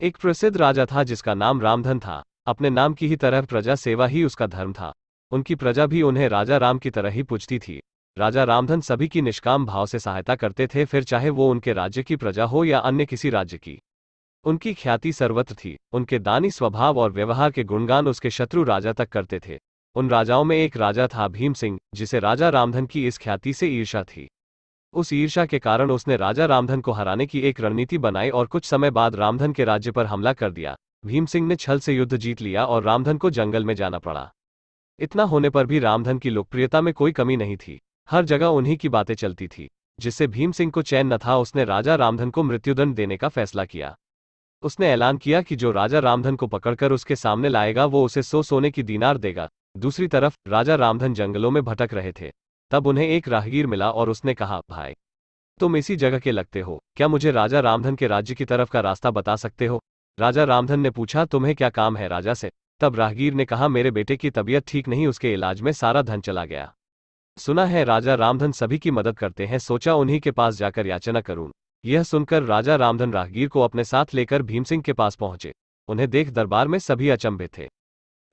एक प्रसिद्ध राजा था जिसका नाम रामधन था। अपने नाम की ही तरह प्रजा सेवा ही उसका धर्म था। उनकी प्रजा भी उन्हें राजा राम की तरह ही पूजती थी। राजा रामधन सभी की निष्काम भाव से सहायता करते थे, फिर चाहे वो उनके राज्य की प्रजा हो या अन्य किसी राज्य की। उनकी ख्याति सर्वत्र थी। उनके दानी स्वभाव और व्यवहार के गुणगान उसके शत्रु राजा तक करते थे। उन राजाओं में एक राजा था भीम सिंह, जिसे राजा रामधन की इस ख्याति से ईर्ष्या थी। उस ईर्ष्या के कारण उसने राजा रामधन को हराने की एक रणनीति बनाई और कुछ समय बाद रामधन के राज्य पर हमला कर दिया। भीम सिंह ने छल से युद्ध जीत लिया और रामधन को जंगल में जाना पड़ा। इतना होने पर भी रामधन की लोकप्रियता में कोई कमी नहीं थी। हर जगह उन्हीं की बातें चलती थी, जिससे भीम सिंह को चैन न था। उसने राजा रामधन को मृत्युदंड देने का फैसला किया। उसने ऐलान किया कि जो राजा रामधन को पकड़कर उसके सामने लाएगा वो उसे 100 सोने की दीनार देगा। दूसरी तरफ राजा रामधन जंगलों में भटक रहे थे। तब उन्हें एक राहगीर मिला और उसने कहा, भाई, तुम इसी जगह के लगते हो, क्या मुझे राजा रामधन के राज्य की तरफ का रास्ता बता सकते हो? राजा रामधन ने पूछा, तुम्हें क्या काम है राजा से? तब राहगीर ने कहा, मेरे बेटे की तबीयत ठीक नहीं, उसके इलाज में सारा धन चला गया। सुना है राजा रामधन सभी की मदद करते हैं, सोचा उन्हीं के पास जाकर याचना करूं। यह सुनकर राजा रामधन राहगीर को अपने साथ लेकर भीम सिंह के पास पहुंचे। उन्हें देख दरबार में सभी अचंभित थे।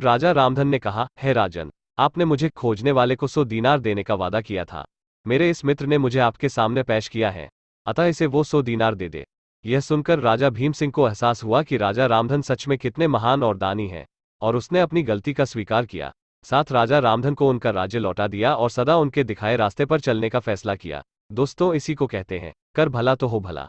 राजा रामधन ने कहा, हे राजन, आपने मुझे खोजने वाले को 100 दीनार देने का वादा किया था। मेरे इस मित्र ने मुझे आपके सामने पेश किया है, अतः इसे वो 100 दीनार दे दे। यह सुनकर राजा भीम सिंह को एहसास हुआ कि राजा रामधन सच में कितने महान और दानी हैं, और उसने अपनी गलती का स्वीकार किया। साथ राजा रामधन को उनका राज्य लौटा दिया और सदा उनके दिखाए रास्ते पर चलने का फैसला किया। दोस्तों, इसी को कहते हैं, कर भला तो हो भला।